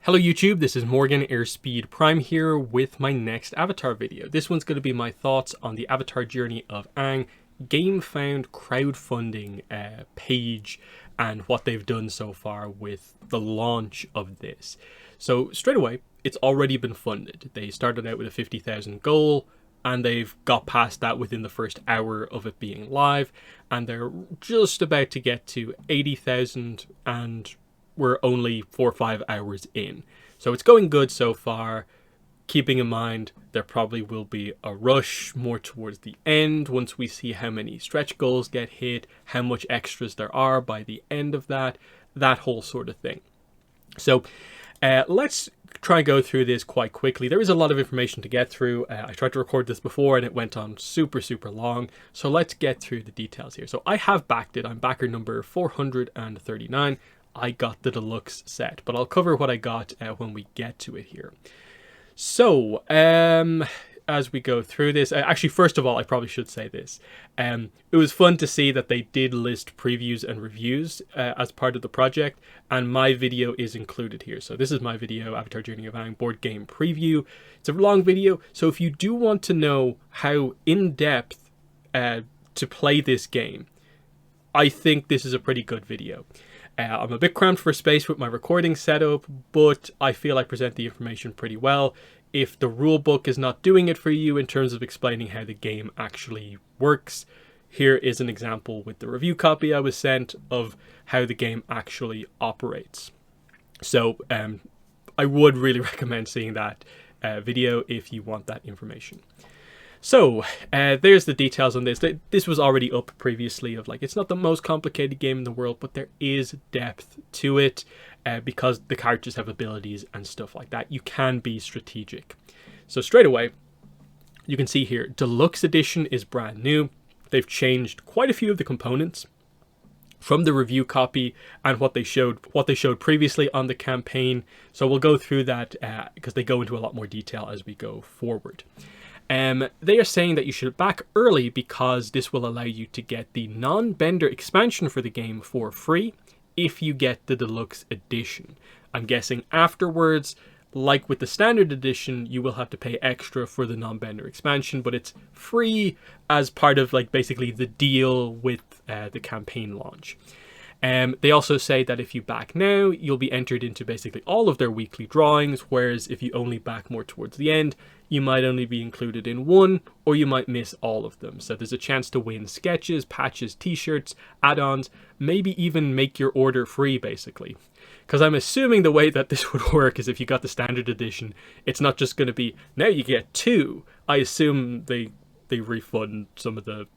Hello YouTube, this is Morgan Airspeed Prime here with my next Avatar video. This one's going to be my thoughts on the Avatar Journey of Aang GameFound crowdfunding page and what they've done so far with the launch of this. So straight away, it's already been funded. They started out with a 50,000 goal and they've got past that within the first hour of it being live, and they're just about to get to 80,000 and we're only 4 or 5 hours in. So it's going good so far, keeping in mind there probably will be a rush more towards the end once we see how many stretch goals get hit, how much extras there are by the end of that whole sort of thing. So let's try and go through this quite quickly. There is a lot of information to get through. I tried to record this before and it went on super long. So let's get through the details here. So I have backed it. I'm backer number 439. I got the deluxe set, but I'll cover what I got when we get to it here. So, as we go through this, actually, first of all, I probably should say this. It was fun to see that they did list previews and reviews as part of the project, and my video is included here. So this is my video, Avatar Journey of Aang Board Game Preview. It's a long video, so if you do want to know how in-depth to play this game, I think this is a pretty good video. I'm a bit cramped for space with my recording setup, but I feel I present the information pretty well. If the rulebook is not doing it for you in terms of explaining how the game actually works, here is an example with the review copy I was sent of how the game actually operates. So I would really recommend seeing that video if you want that information. So, there's the details on this. This was already up previously of like, it's not the most complicated game in the world, but there is depth to it because the characters have abilities and stuff like that. You can be strategic. So straight away, you can see here, Deluxe Edition is brand new. They've changed quite a few of the components from the review copy and what they showed previously on the campaign. So we'll go through that because they go into a lot more detail as we go forward. They are saying that you should back early because this will allow you to get the Nonbender Expansion for the game for free if you get the Deluxe Edition. I'm guessing afterwards, like with the Standard Edition, you will have to pay extra for the Nonbender Expansion, but it's free as part of like basically the deal with the campaign launch. They also say that if you back now, you'll be entered into basically all of their weekly drawings, whereas if you only back more towards the end, you might only be included in one, or you might miss all of them. So there's a chance to win sketches, patches, t-shirts, add-ons, maybe even make your order free, basically. Because I'm assuming the way that this would work is if you got the Standard Edition, it's not just going to be, now you get 2. I assume they refund some of the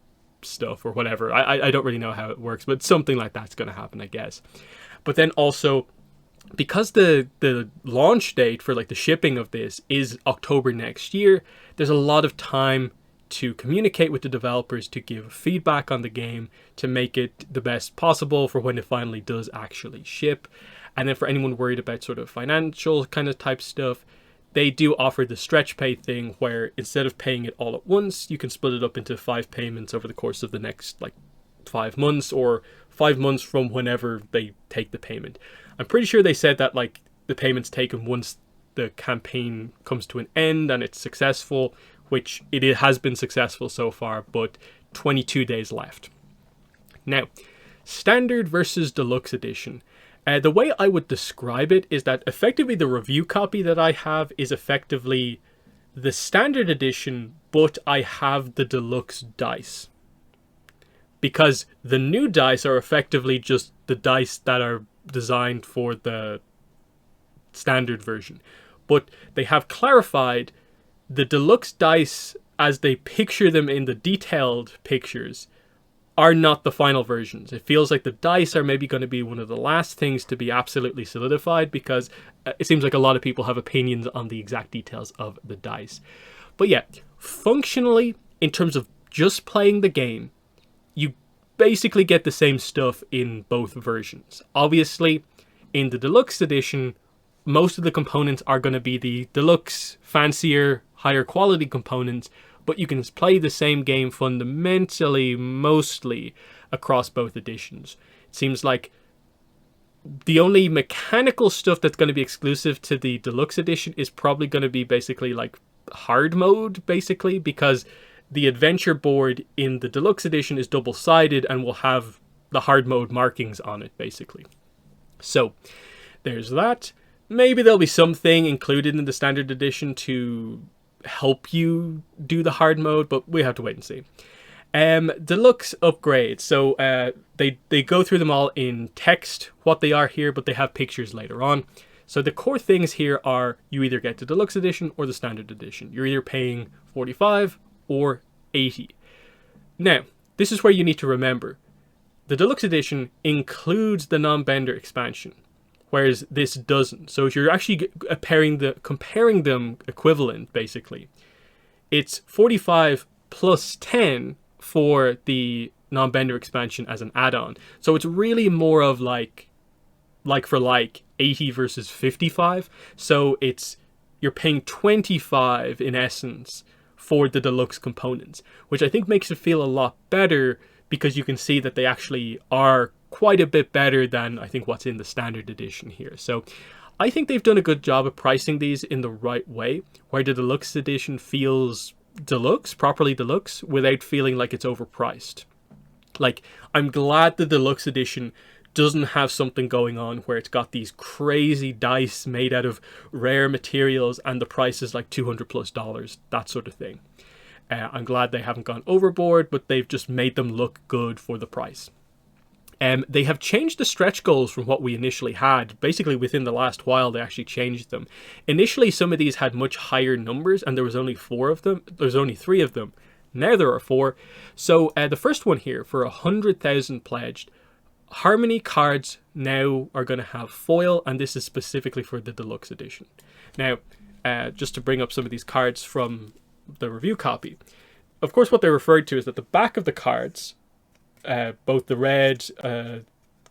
stuff or whatever. I don't really know how it works, but something like that's going to happen, I guess. But then also, because the launch date for like the shipping of this is October next year, there's a lot of time to communicate with the developers, to give feedback on the game, to make it the best possible for when it finally does actually ship. And then for anyone worried about sort of financial kind of type stuff, they do offer the stretch pay thing where instead of paying it all at once, you can split it up into 5 payments over the course of the next like 5 months or 5 months from whenever they take the payment. I'm pretty sure they said that like the payment's taken once the campaign comes to an end and it's successful, which it has been successful so far, but 22 days left. Now, Standard versus Deluxe Edition. The way I would describe it is that effectively the review copy that I have is effectively the Standard Edition, but I have the Deluxe dice. Because the new dice are effectively just the dice that are designed for the Standard version. But they have clarified the Deluxe dice as they picture them in the detailed pictures are not the final versions. It feels like the dice are maybe going to be one of the last things to be absolutely solidified because it seems like a lot of people have opinions on the exact details of the dice. But yeah, functionally, in terms of just playing the game, you basically get the same stuff in both versions. Obviously, in the Deluxe Edition, most of the components are going to be the deluxe, fancier, higher quality components, but you can play the same game fundamentally, mostly, across both editions. It seems like The only mechanical stuff that's going to be exclusive to the Deluxe Edition is probably going to be basically like hard mode, basically, because the adventure board in the Deluxe Edition is double-sided and will have the hard mode markings on it, basically. So there's that. Maybe there'll be something included in the Standard Edition to help you do the hard mode, but we have to wait and see. Deluxe upgrades. So they go through them all in text, what they are here, but they have pictures later on. So the core things here are you either get the Deluxe Edition or the Standard Edition. You're either paying $45 or $80. Now, this is where you need to remember. The Deluxe Edition includes the Nonbender Expansion, whereas this doesn't. So if you're actually comparing them equivalent, basically, it's $45 plus $10 for the Nonbender Expansion as an add-on. So it's really more of like for like 80 versus 55. So you're paying 25 in essence for the deluxe components, which I think makes it feel a lot better because you can see that they actually are quite a bit better than I think what's in the Standard Edition here. So I think they've done a good job of pricing these in the right way, where the Deluxe Edition feels deluxe, properly deluxe, without feeling like it's overpriced. Like, I'm glad the Deluxe Edition doesn't have something going on where it's got these crazy dice made out of rare materials and the price is like $200+, that sort of thing. I'm glad they haven't gone overboard, but they've just made them look good for the price. They have changed the stretch goals from what we initially had. Basically, within the last while, they actually changed them. Initially, some of these had much higher numbers, and there was only 4 of them. There's only 3 of them. Now there are 4. So the first one here, for 100,000 pledged, Harmony cards now are going to have foil, and this is specifically for the Deluxe Edition. Now, just to bring up some of these cards from the review copy. Of course, what they referred to is that the back of the cards, both the red,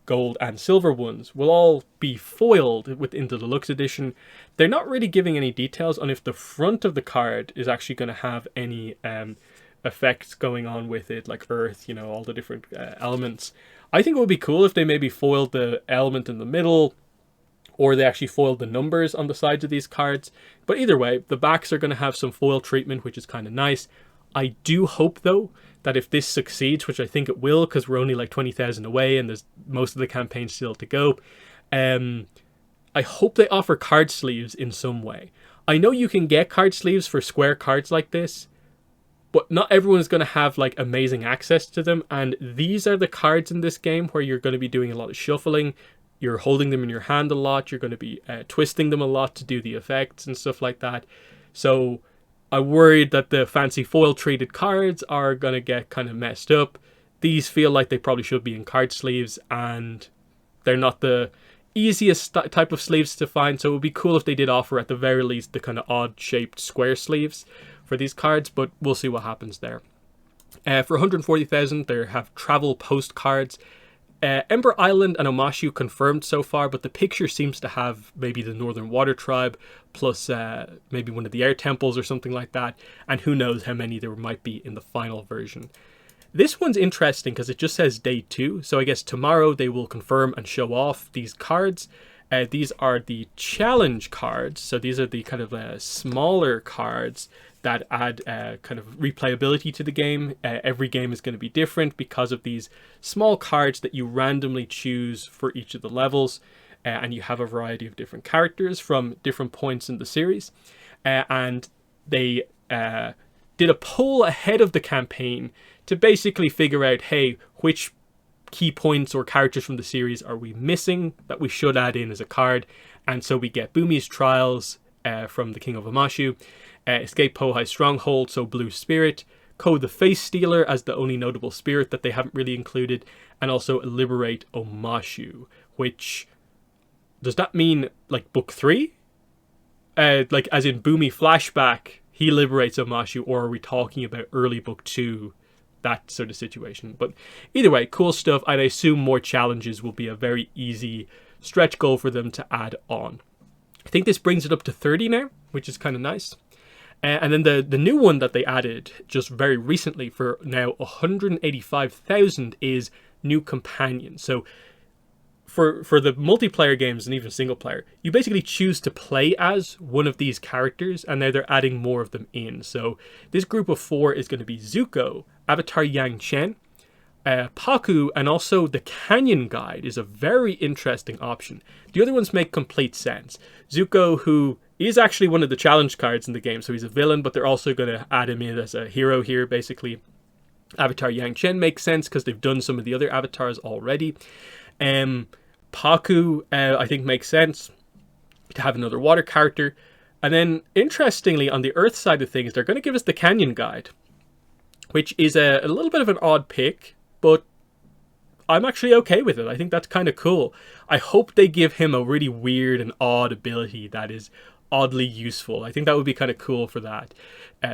gold and silver ones, will all be foiled within the Deluxe Edition. They're not really giving any details on if the front of the card is actually going to have any effects going on with it, like earth, you know, all the different elements. I think it would be cool if they maybe foiled the element in the middle, or they actually foiled the numbers on the sides of these cards. But either way, the backs are going to have some foil treatment, which is kind of nice. I do hope, though, that if this succeeds, which I think it will, because we're only like 20,000 away and there's most of the campaign still to go, I hope they offer card sleeves in some way. I know you can get card sleeves for square cards like this, but not everyone's going to have like amazing access to them. And these are the cards in this game where you're going to be doing a lot of shuffling. You're holding them in your hand a lot. You're going to be twisting them a lot to do the effects and stuff like that. So I'm worried that the fancy foil treated cards are going to get kind of messed up. These feel like they probably should be in card sleeves, and they're not the easiest type of sleeves to find. So it would be cool if they did offer at the very least the kind of odd shaped square sleeves for these cards, but we'll see what happens there. For 140,000, they have travel postcards. Ember Island and Omashu confirmed so far, but the picture seems to have maybe the Northern Water Tribe plus maybe one of the air temples or something like that, and who knows how many there might be in the final version. This one's interesting because it just says day 2, so I guess tomorrow they will confirm and show off these cards. These are the challenge cards, so these are the kind of smaller cards that add kind of replayability to the game. Every game is going to be different because of these small cards that you randomly choose for each of the levels, and you have a variety of different characters from different points in the series. And they did a poll ahead of the campaign to basically figure out, hey, which key points or characters from the series are we missing that we should add in as a card. And so we get Bumi's Trials from the King of Omashu, Escape Pohai's Stronghold, so Blue Spirit, Ko the Face Stealer as the only notable spirit that they haven't really included, and also Liberate Omashu, which, does that mean like book 3? Like as in Bumi flashback, he liberates Omashu, or are we talking about early book 2? That sort of situation. But either way, cool stuff. I'd assume more challenges will be a very easy stretch goal for them to add on. I think this brings it up to 30 now, which is kind of nice. And then the new one that they added just very recently for now 185,000 is new companions. So for the multiplayer games and even single player, you basically choose to play as one of these characters, and now they're adding more of them in. So this group of 4 is going to be Zuko, Avatar Yang Chen, Paku, and also the Canyon Guide is a very interesting option. The other ones make complete sense. Zuko, who is actually one of the challenge cards in the game, so he's a villain, but they're also going to add him in as a hero here, basically. Avatar Yang Chen makes sense because they've done some of the other avatars already. Paku, I think, makes sense to have another water character. And then, interestingly, on the Earth side of things, they're going to give us the Canyon Guide, which is a little bit of an odd pick, but I'm actually okay with it. I think that's kind of cool. I hope they give him a really weird and odd ability that is oddly useful. I think that would be kind of cool for that.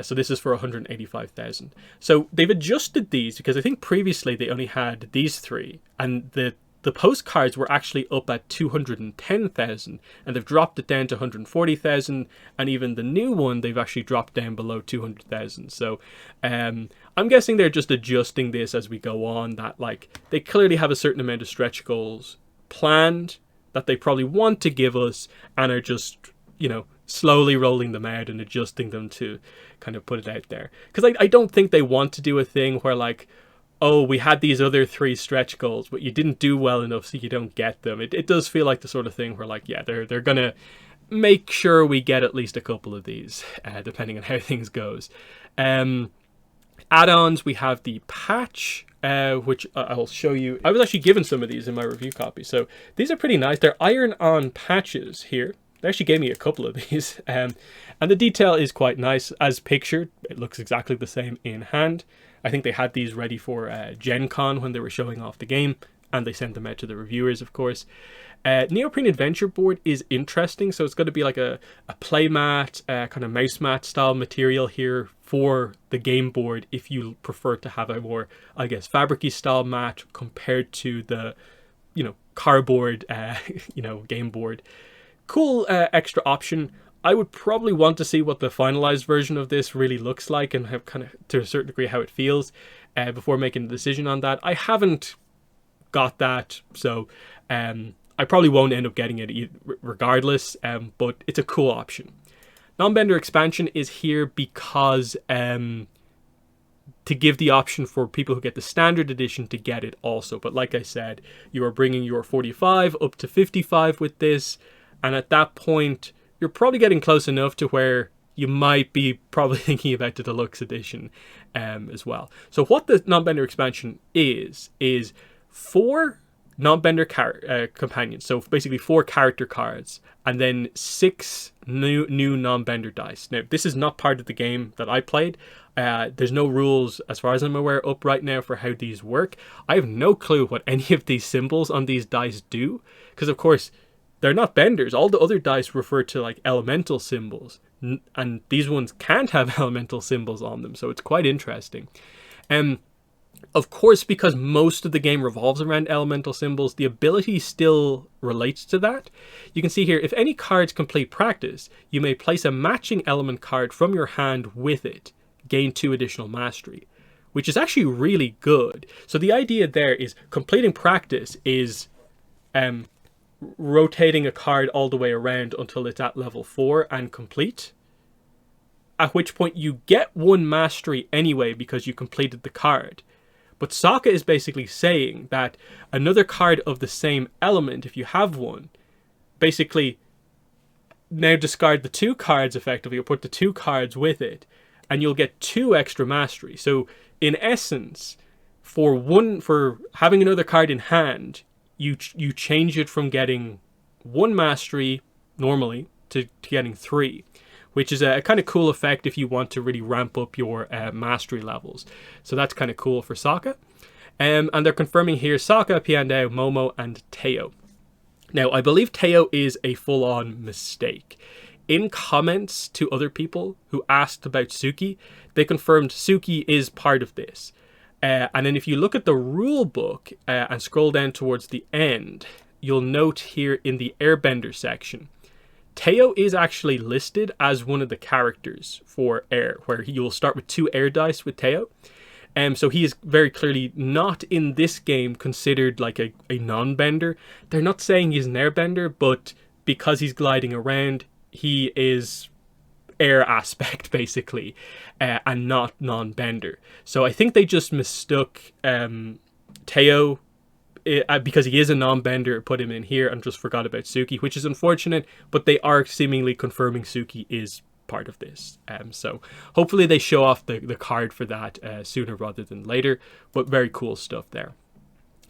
So this is for 185,000. So they've adjusted these because I think previously they only had these 3, and the postcards were actually up at 210,000, and they've dropped it down to 140,000, and even the new one they've actually dropped down below 200,000. So I'm guessing they're just adjusting this as we go on, that like they clearly have a certain amount of stretch goals planned that they probably want to give us, and are just, you know, slowly rolling them out and adjusting them to kind of put it out there. Because I don't think they want to do a thing where like, oh, we had these other 3 stretch goals, but you didn't do well enough, so you don't get them. It does feel like the sort of thing where, like, yeah, they're gonna make sure we get at least a couple of these, depending on how things goes. Add-ons, we have the patch, which I'll show you. I was actually given some of these in my review copy, so these are pretty nice. They're iron-on patches here. They actually gave me a couple of these, and the detail is quite nice as pictured. It looks exactly the same in hand. I think they had these ready for Gen Con when they were showing off the game, and they sent them out to the reviewers, of course. Neoprene Adventure Board is interesting, so it's going to be like a play mat, kind of mouse mat style material here for the game board if you prefer to have a more, I guess, fabric-y style mat compared to the, you know, cardboard, you know, game board. Cool extra option. I would probably want to see what the finalized version of this really looks like and have kind of, to a certain degree, how it feels before making a decision on that. I haven't got that, so I probably won't end up getting it regardless, but it's a cool option. Nonbender Expansion is here because to give the option for people who get the standard edition to get it also. But like I said, you are bringing your 45 up to 55 with this, and at that point, you're probably getting close enough to where you might be probably thinking about the Deluxe Edition as well. So what the Nonbender Expansion is 4 Nonbender companions. So basically 4 character cards, and then 6 new Nonbender dice. Now, this is not part of the game that I played. There's no rules, as far as I'm aware, up right now for how these work. I have no clue what any of these symbols on these dice do, because of course, they're not benders. All the other dice refer to like elemental symbols, and these ones can't have elemental symbols on them, so it's quite interesting. Of course, because most of the game revolves around elemental symbols, the ability still relates to that. You can see here, if any cards complete practice, you may place a matching element card from your hand with it, gain 2 additional mastery, which is actually really good. So the idea there is completing practice is rotating a card all the way around until it's at level 4 and complete, at which point you get 1 mastery anyway because you completed the card. But Saka is basically saying that another card of the same element, if you have one, basically now discard the 2 cards effectively, or put the 2 cards with it, and you'll get 2 extra mastery. So in essence, for having another card in hand, you change it from getting 1 mastery normally to getting 3, which is a kind of cool effect if you want to really ramp up your mastery levels. So that's kind of cool for Saka. And they're confirming here Saka, Piandao, Momo, and Teo. Now, I believe Teo is a full-on mistake. In comments to other people who asked about Suki, they confirmed Suki is part of this. And then if you look at the rule book and scroll down towards the end, you'll note here in the Airbender section, Teo is actually listed as one of the characters for Air, where you'll start with 2 air dice with Teo. So he is very clearly not in this game considered like a non-bender. They're not saying he's an airbender, but because he's gliding around, he is air aspect basically, and not non-bender. So I think they just mistook Teo, because he is a non-bender, put him in here and just forgot about Suki, which is unfortunate, but they are seemingly confirming Suki is part of this. So hopefully they show off the card for that sooner rather than later, but very cool stuff there.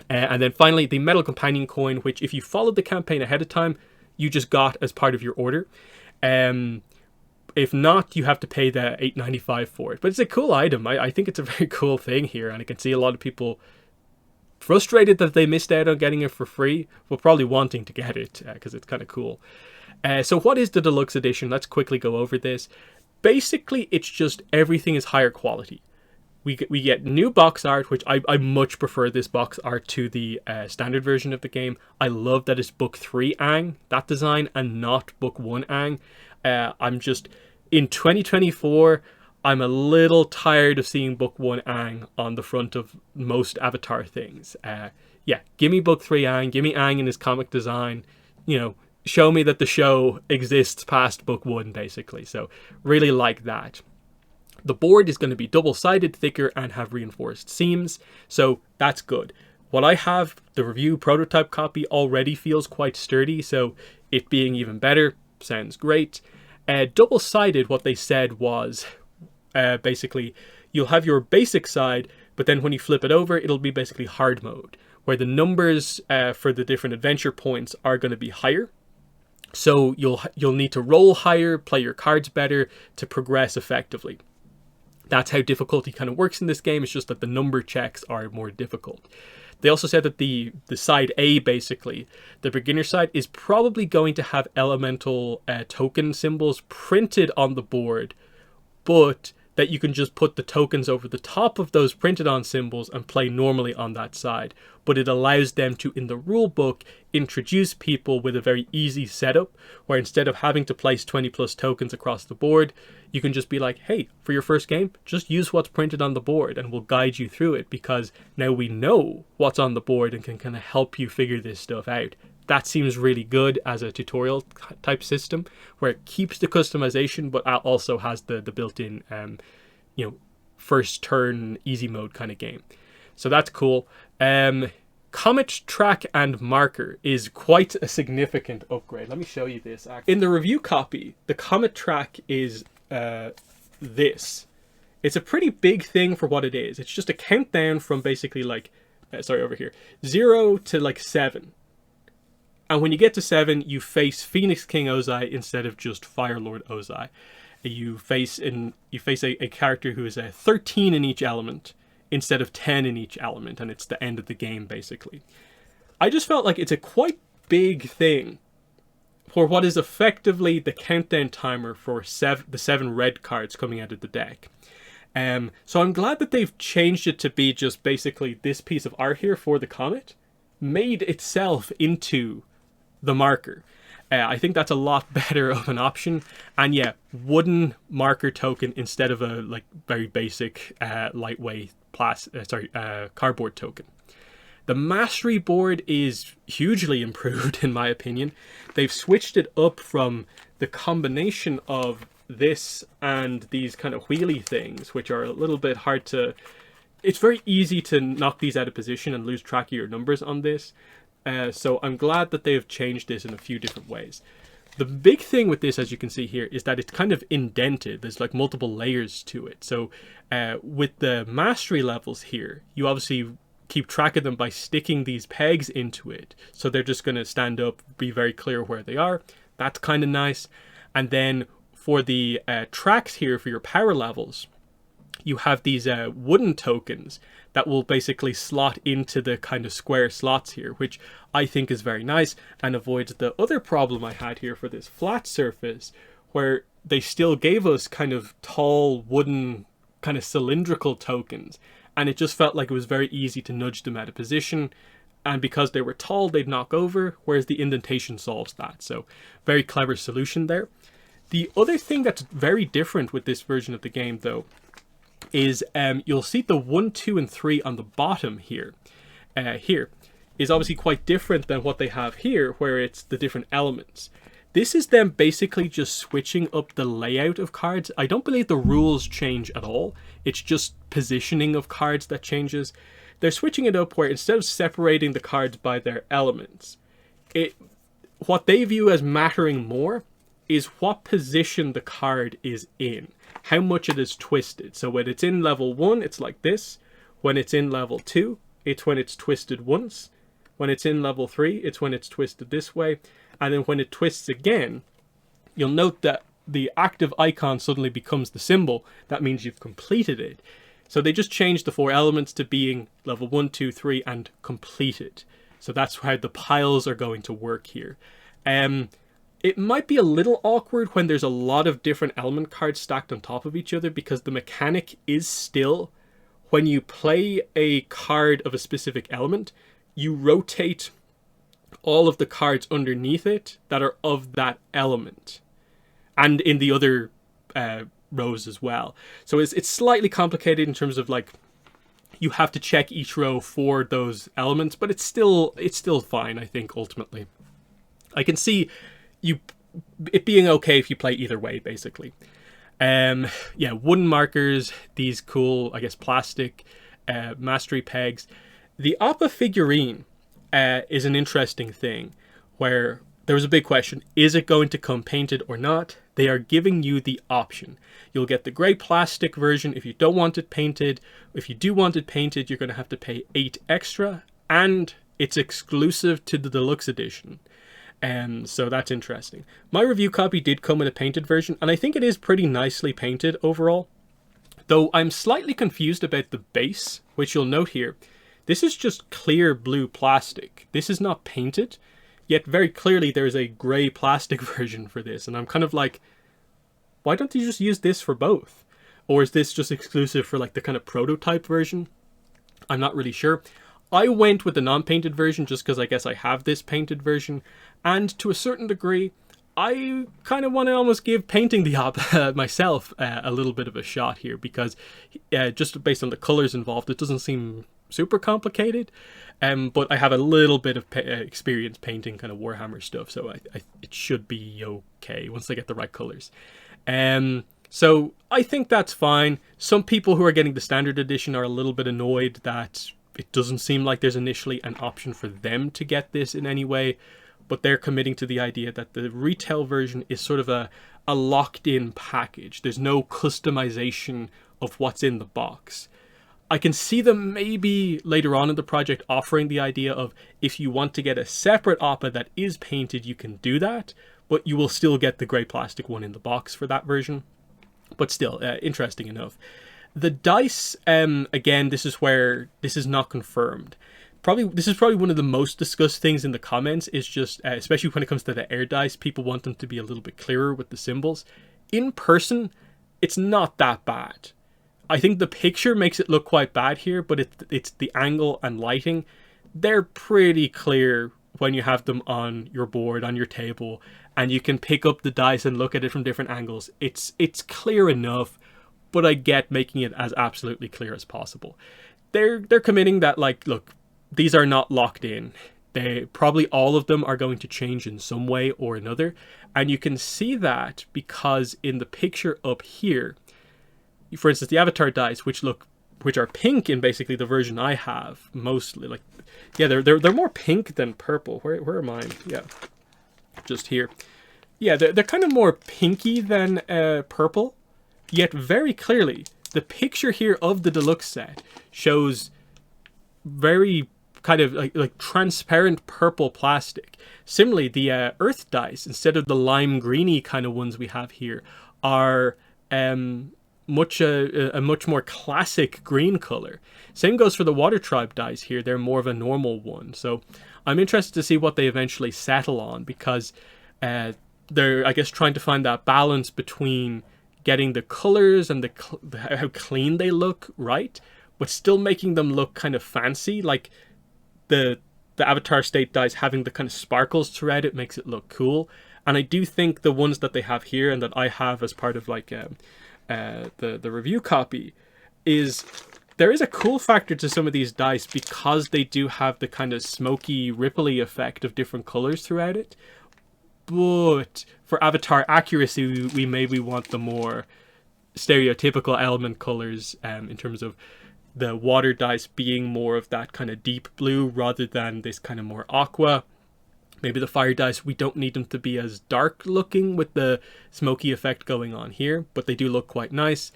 And then finally, the Metal Companion coin, which if you followed the campaign ahead of time, you just got as part of your order. If not, you have to pay the $8.95 for it. But it's a cool item. I think it's a very cool thing here, and I can see a lot of people frustrated that they missed out on getting it for free, but probably wanting to get it because it's kind of cool. So what is the Deluxe Edition? Let's quickly go over this. Basically, it's just everything is higher quality. We get new box art, which I much prefer this box art to the standard version of the game. I love that it's Book 3 Aang, that design, and not Book 1 Aang. I'm just, in 2024, I'm a little tired of seeing Book 1 Aang on the front of most Avatar things. Yeah, give me Book 3 Aang, give me Aang in his comic design, you know, show me that the show exists past Book 1, basically. So, really like that. The board is going to be double-sided, thicker, and have reinforced seams, so that's good. What I have, the review prototype copy, already feels quite sturdy, so it being even better sounds great. Double-sided, what they said was, basically, you'll have your basic side, but then when you flip it over, it'll be basically hard mode, where the numbers for the different adventure points are going to be higher. So you'll need to roll higher, play your cards better to progress effectively. That's how difficulty kind of works in this game. It's just that the number checks are more difficult. They also said that the side A, basically, the beginner side, is probably going to have elemental token symbols printed on the board, but that you can just put the tokens over the top of those printed on symbols and play normally on that side. But it allows them to, in the rulebook, introduce people with a very easy setup, where instead of having to place 20 plus tokens across the board, you can just be like, hey, for your first game, just use what's printed on the board and we'll guide you through it, because now we know what's on the board and can kind of help you figure this stuff out. That seems really good as a tutorial type system, where it keeps the customization but also has the built-in you know, first turn easy mode kind of game. So that's cool. Comet Track and Marker is quite a significant upgrade. Let me show you this. In the review copy, the Comet Track is this. It's a pretty big thing for what it is. It's just a countdown from basically like, over here, 0 to like 7. And when you get to 7, you face Phoenix King Ozai instead of just Fire Lord Ozai. You face a character who is a 13 in each element instead of 10 in each element, and it's the end of the game, basically. I just felt like it's a quite big thing for what is effectively the countdown timer for the 7 red cards coming out of the deck. So I'm glad that they've changed it to be just basically this piece of art here for the comet made itself into the marker. I think that's a lot better of an option. And yeah, wooden marker token instead of a like very basic lightweight cardboard token. The mastery board is hugely improved in my opinion. They've switched it up from the combination of this and these kind of wheelie things, which are a little bit hard to... It's very easy to knock these out of position and lose track of your numbers on this. So I'm glad that they've changed this in a few different ways. The big thing with this, as you can see here, is that it's kind of indented. There's like multiple layers to it. So with the mastery levels here, you obviously keep track of them by sticking these pegs into it. So they're just going to stand up, be very clear where they are. That's kind of nice. And then for the tracks here, for your power levels, you have these wooden tokens that will basically slot into the kind of square slots here, which I think is very nice and avoids the other problem I had here for this flat surface, where they still gave us kind of tall wooden kind of cylindrical tokens, and it just felt like it was very easy to nudge them out of position, and because they were tall they'd knock over, whereas the indentation solves that. So very clever solution there. The other thing that's very different with this version of the game though is you'll see the 1, 2, and 3 on the bottom here. Here is obviously quite different than what they have here, where it's the different elements. This is them basically just switching up the layout of cards. I don't believe the rules change at all. It's just positioning of cards that changes. They're switching it up where instead of separating the cards by their elements, what they view as mattering more is what position the card is in, how much it is twisted. So when it's in level 1, it's like this. When it's in level 2, it's when it's twisted once. When it's in level 3, it's when it's twisted this way. And then when it twists again, you'll note that the active icon suddenly becomes the symbol. That means you've completed it. So they just changed the 4 elements to being level 1, 2, 3, and completed. So that's how the piles are going to work here. It might be a little awkward when there's a lot of different element cards stacked on top of each other, because the mechanic is still, when you play a card of a specific element, you rotate all of the cards underneath it that are of that element, and in the other rows as well. So it's slightly complicated in terms of like, you have to check each row for those elements, but it's still fine, I think, ultimately. I can see it being okay if you play either way, basically. Yeah, wooden markers, these cool, I guess, plastic mastery pegs. The Opa Figurine is an interesting thing, where there was a big question: is it going to come painted or not? They are giving you the option. You'll get the grey plastic version if you don't want it painted. If you do want it painted, you're going to have to pay 8 extra, and it's exclusive to the Deluxe Edition. So that's interesting. My review copy did come with a painted version, and I think it is pretty nicely painted overall. Though I'm slightly confused about the base, which you'll note here. This is just clear blue plastic. This is not painted, yet very clearly there's a grey plastic version for this. And I'm kind of like, why don't you just use this for both? Or is this just exclusive for like the kind of prototype version? I'm not really sure. I went with the non-painted version just because I guess I have this painted version. And to a certain degree, I kind of want to almost give painting the Opa myself a little bit of a shot here, because just based on the colors involved, it doesn't seem super complicated. But I have a little bit of experience painting kind of Warhammer stuff, so it should be okay once I get the right colors. So I think that's fine. Some people who are getting the standard edition are a little bit annoyed that it doesn't seem like there's initially an option for them to get this in any way, but they're committing to the idea that the retail version is sort of a locked-in package. There's no customization of what's in the box. I can see them maybe later on in the project offering the idea of, if you want to get a separate Opa that is painted, you can do that, but you will still get the grey plastic one in the box for that version. But still, interesting enough. The dice, again, this is where this is not confirmed. This is probably one of the most discussed things in the comments, is just, especially when it comes to the air dice, people want them to be a little bit clearer with the symbols. In person, it's not that bad. I think the picture makes it look quite bad here, but it's the angle and lighting. They're pretty clear when you have them on your board, on your table, and you can pick up the dice and look at it from different angles. It's clear enough, but I get making it as absolutely clear as possible. They're committing that, like, look, these are not locked in. Probably all of them are going to change in some way or another, and you can see that because in the picture up here, for instance, the avatar dice, which are pink in basically the version I have, mostly, like, yeah, they're more pink than purple. Where are mine? Yeah, just here. Yeah, they're kind of more pinky than purple, yet very clearly the picture here of the deluxe set shows very kind of like transparent purple plastic. Similarly, the earth dice, instead of the lime greeny kind of ones we have here, are a much more classic green color. Same goes for the water tribe dice here. They're more of a normal one. So I'm interested to see what they eventually settle on, because they're, I guess, trying to find that balance between getting the colors and how clean they look right, but still making them look kind of fancy. Like the Avatar State dice having the kind of sparkles throughout it makes it look cool. And I do think the ones that they have here and that I have as part of like the review copy, is there is a cool factor to some of these dice because they do have the kind of smoky, ripply effect of different colors throughout it. But for avatar accuracy, we maybe want the more stereotypical element colors in terms of the water dice being more of that kind of deep blue rather than this kind of more aqua. Maybe the fire dice, we don't need them to be as dark looking with the smoky effect going on here, but they do look quite nice.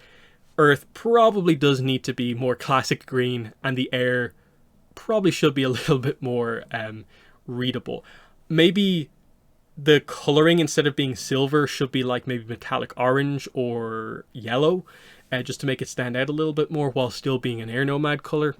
Earth probably does need to be more classic green, and the air probably should be a little bit more readable. Maybe the coloring, instead of being silver, should be like maybe metallic orange or yellow, just to make it stand out a little bit more while still being an Air Nomad color.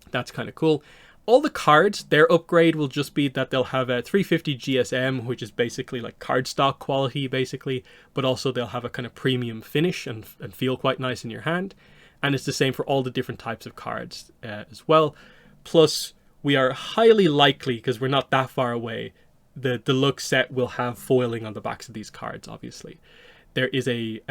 That's kind of cool. All the cards, their upgrade will just be that they'll have a 350 GSM, which is basically like cardstock quality, basically, but also they'll have a kind of premium finish and feel quite nice in your hand. And it's the same for all the different types of cards as well. Plus, we are highly likely, because we're not that far away, the deluxe set will have foiling on the backs of these cards, obviously. There is a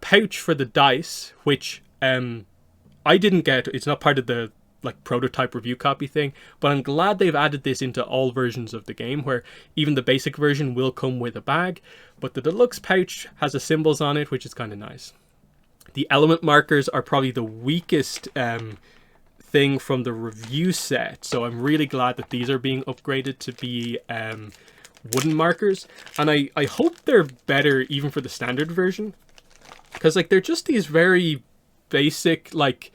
pouch for the dice, which I didn't get. It's not part of the like prototype review copy thing, but I'm glad they've added this into all versions of the game, where even the basic version will come with a bag, but the deluxe pouch has the symbols on it, which is kind of nice. The element markers are probably the weakest thing from the review set, so I'm really glad that these are being upgraded to be wooden markers, and I hope they're better even for the standard version, because like they're just these very basic, like,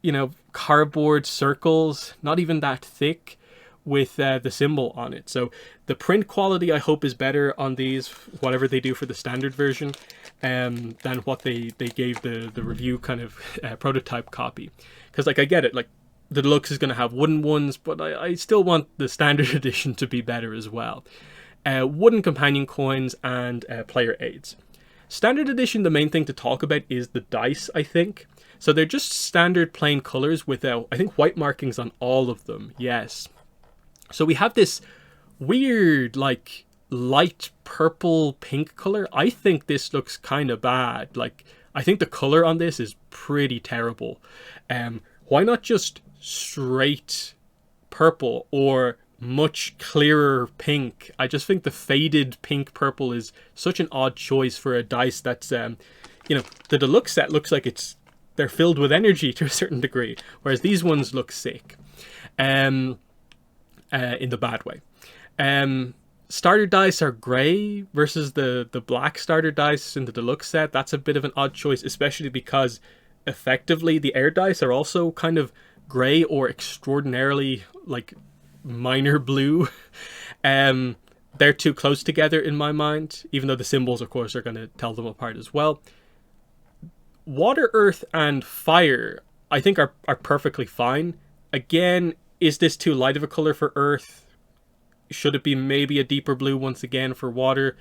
you know, cardboard circles, not even that thick, with the symbol on it. So the print quality I hope is better on these, whatever they do for the standard version, than what they gave the review kind of prototype copy. Because like I get it, like the deluxe is going to have wooden ones, but I still want the standard edition to be better as well. Wooden companion coins and player aids. Standard edition, the main thing to talk about is the dice, I think. So they're just standard plain colors with, I think, white markings on all of them. Yes. So we have this weird, like, light purple pink color. I think this looks kind of bad. Like, I think the color on this is pretty terrible. Why not just straight purple or much clearer pink? I just think the faded pink purple is such an odd choice for a dice that's, you know, the deluxe set looks like they're filled with energy to a certain degree, whereas these ones look sick, in the bad way. Starter dice are grey versus the black starter dice in the deluxe set. That's a bit of an odd choice, especially because effectively the air dice are also kind of grey or extraordinarily like minor blue. They're too close together in my mind, even though the symbols, of course, are going to tell them apart as well. Water, earth, and fire, I think are perfectly fine. Again, is this too light of a color for earth? Should it be maybe a deeper blue once again for water?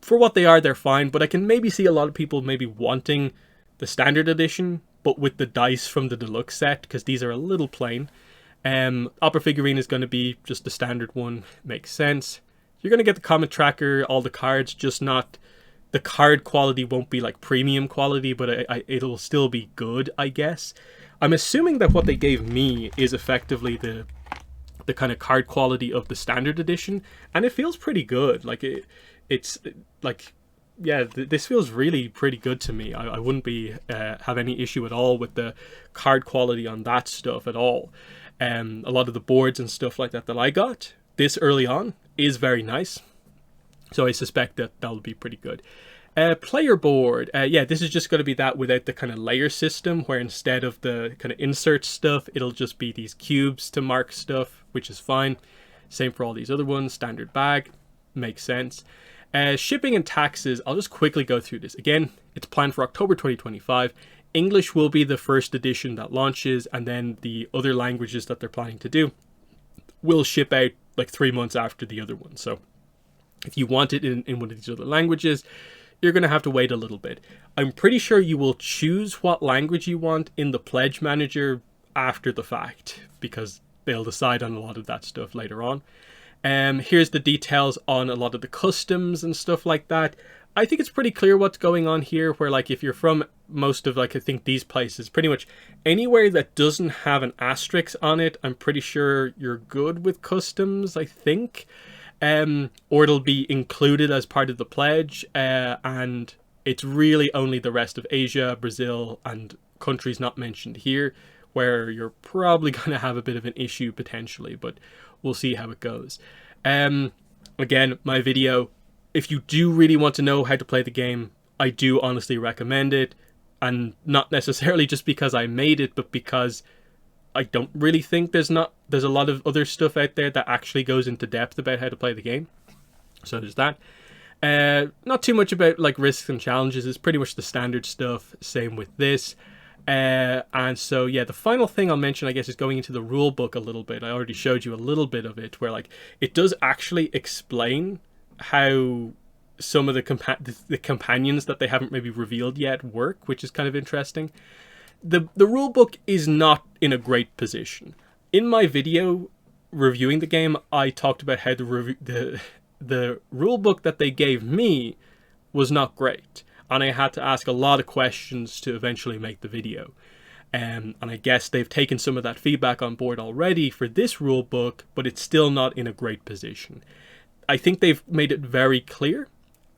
For what they are, they're fine, but I can maybe see a lot of people maybe wanting the standard edition, but with the dice from the deluxe set, because these are a little plain. Opa Figurine is going to be just the standard one. Makes sense. You're going to get the Comet Tracker, all the cards, just not... The card quality won't be like premium quality, but it'll still be good, I guess. I'm assuming that what they gave me is effectively the kind of card quality of the standard edition, and it feels pretty good. Like it's like, yeah, this feels really pretty good to me. I wouldn't be have any issue at all with the card quality on that stuff at all. A lot of the boards and stuff like that I got this early on is very nice. So I suspect that that'll be pretty good. Player board. Yeah, this is just going to be that without the kind of layer system, where instead of the kind of insert stuff, it'll just be these cubes to mark stuff, which is fine. Same for all these other ones. Standard bag. Makes sense. Shipping and taxes. I'll just quickly go through this. Again, it's planned for October 2025. English will be the first edition that launches, and then the other languages that they're planning to do will ship out like 3 months after the other one. So if you want it in one of these other languages, you're going to have to wait a little bit. I'm pretty sure you will choose what language you want in the pledge manager after the fact, because they'll decide on a lot of that stuff later on. Here's the details on a lot of the customs and stuff like that. I think it's pretty clear what's going on here, where like if you're from most of like I think these places, pretty much anywhere that doesn't have an asterisk on it, I'm pretty sure you're good with customs, I think. Or it'll be included as part of the pledge, and it's really only the rest of Asia, Brazil, and countries not mentioned here where you're probably going to have a bit of an issue potentially, but we'll see how it goes. Again, my video, if you do really want to know how to play the game, I do honestly recommend it, and not necessarily just because I made it, but because I don't really think there's a lot of other stuff out there that actually goes into depth about how to play the game. So there's that. Not too much about like risks and challenges. It's pretty much the standard stuff. Same with this. And so yeah, the final thing I'll mention, I guess, is going into the rule book a little bit. I already showed you a little bit of it, where like it does actually explain how some of the companions that they haven't maybe revealed yet work, which is kind of interesting. The rule book is not in a great position. In my video reviewing the game, I talked about how the rule book that they gave me was not great, and I had to ask a lot of questions to eventually make the video. And I guess they've taken some of that feedback on board already for this rule book, but it's still not in a great position. I think they've made it very clear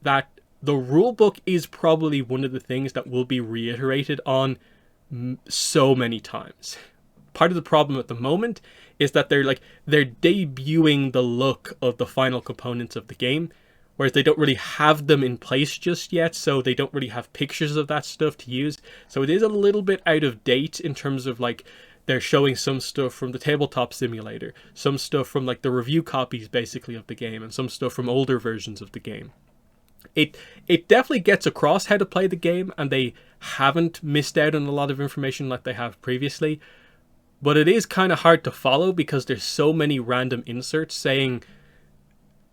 that the rule book is probably one of the things that will be reiterated on so many times. Part of the problem at the moment is that they're debuting the look of the final components of the game, whereas they don't really have them in place just yet, so they don't really have pictures of that stuff to use. So it is a little bit out of date in terms of like they're showing some stuff from the tabletop simulator, some stuff from like the review copies basically of the game, and some stuff from older versions of the game. It definitely gets across how to play the game, and they haven't missed out on a lot of information like they have previously, but it is kind of hard to follow because there's so many random inserts saying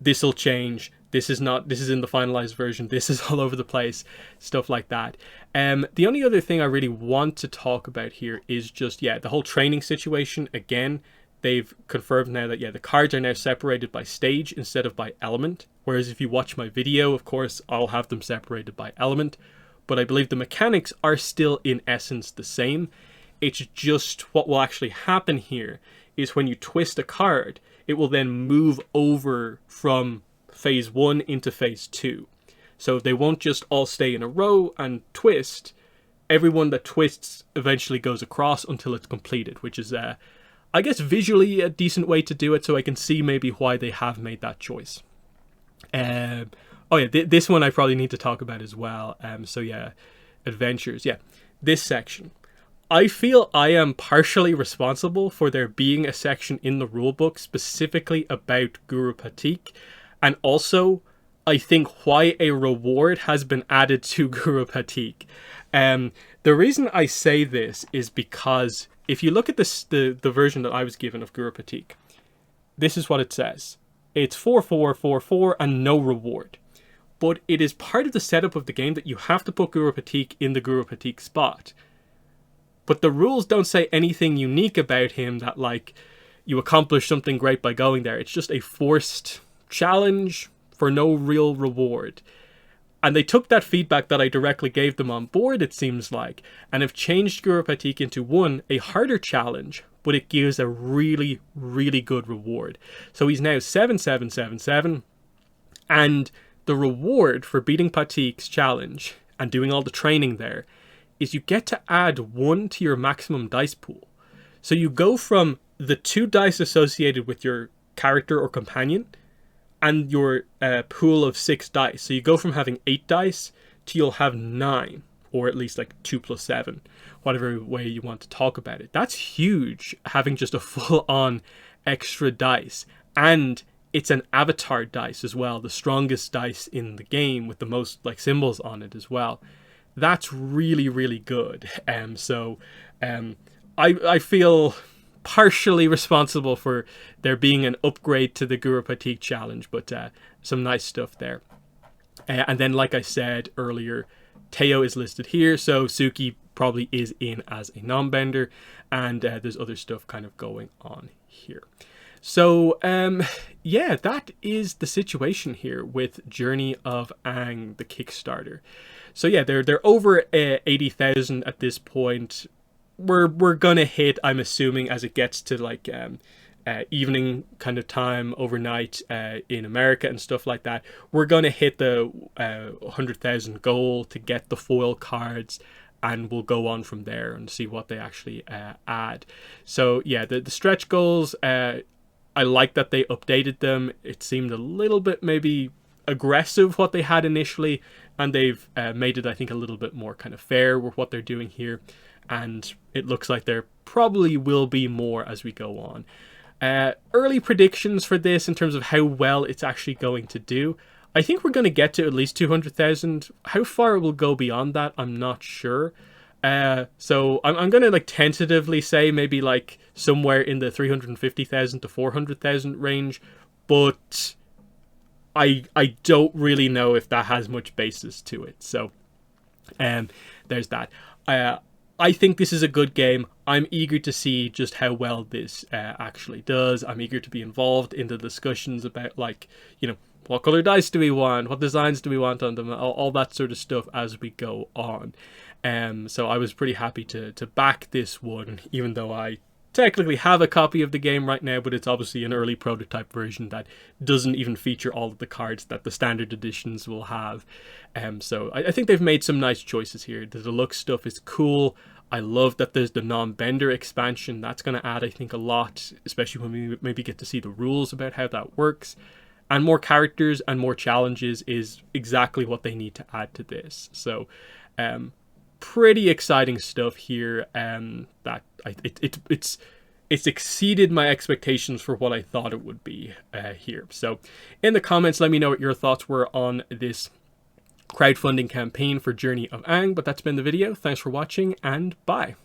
this'll change, this is in the finalized version, this is all over the place, stuff like that. The only other thing I really want to talk about here is just, the whole training situation. Again, they've confirmed now that, the cards are now separated by stage instead of by element. Whereas if you watch my video, of course, I'll have them separated by element. But I believe the mechanics are still in essence the same. It's just what will actually happen here is when you twist a card, it will then move over from phase 1 into phase 2. So they won't just all stay in a row and twist. Everyone that twists eventually goes across until it's completed, which is, I guess, visually a decent way to do it, so I can see maybe why they have made that choice. This one I probably need to talk about as well. Adventures. This section. I feel I am partially responsible for there being a section in the rulebook specifically about Guru Patik, and also I think why a reward has been added to Guru Patik. The reason I say this is because if you look at the version that I was given of Guru Patik, this is what it says. It's 4/4/4/4 and no reward. But it is part of the setup of the game that you have to put Guru Patik in the Guru Patik spot. But the rules don't say anything unique about him that, like, you accomplish something great by going there. It's just a forced challenge for no real reward. And they took that feedback that I directly gave them on board, it seems like, and have changed Guru Patik into a harder challenge, but it gives a really, really good reward. So he's now 7/7/7/7, and the reward for beating Patik's challenge and doing all the training there is you get to add 1 to your maximum dice pool. So you go from the 2 dice associated with your character or companion and your pool of 6 dice. So you go from having 8 dice to you'll have 9, or at least like 2 + 7, whatever way you want to talk about it. That's huge, having just a full-on extra dice. And it's an avatar dice as well, the strongest dice in the game with the most like symbols on it as well. That's really, really good. I feel partially responsible for there being an upgrade to the Guru Patik challenge, but some nice stuff there. And then, like I said earlier, Teo is listed here, so Suki probably is in as a non-bender, and there's other stuff kind of going on here. So, yeah, that is the situation here with Journey of Aang, the Kickstarter. So yeah, they're over 80,000 at this point. We're gonna hit, I'm assuming, as it gets to like evening kind of time, overnight in America and stuff like that. We're gonna hit the 100,000 goal to get the foil cards, and we'll go on from there and see what they actually add. So yeah, the stretch goals, I like that they updated them. It seemed a little bit maybe aggressive what they had initially, and they've made it, I think, a little bit more kind of fair with what they're doing here. And it looks like there probably will be more as we go on. Early predictions for this in terms of how well it's actually going to do. I think we're going to get to at least 200,000. How far it will go beyond that, I'm not sure. So I'm going to like tentatively say maybe like somewhere in the 350,000 to 400,000 range, but I don't really know if that has much basis to it. So there's that. I think this is a good game. I'm eager to see just how well this actually does. I'm eager to be involved in the discussions about, like, you know, what color dice do we want? What designs do we want on them? All that sort of stuff as we go on. So I was pretty happy to back this one, even though I technically have a copy of the game right now, but it's obviously an early prototype version that doesn't even feature all of the cards that the standard editions will have. So I think they've made some nice choices here. The deluxe stuff is cool. I love that there's the Nonbender expansion. That's going to add, I think, a lot, especially when we maybe get to see the rules about how that works. And more characters and more challenges is exactly what they need to add to this. So pretty exciting stuff here. That it's exceeded my expectations for what I thought it would be here. So in the comments, let me know what your thoughts were on this crowdfunding campaign for Journey of Aang. But that's been the video. Thanks for watching, and bye.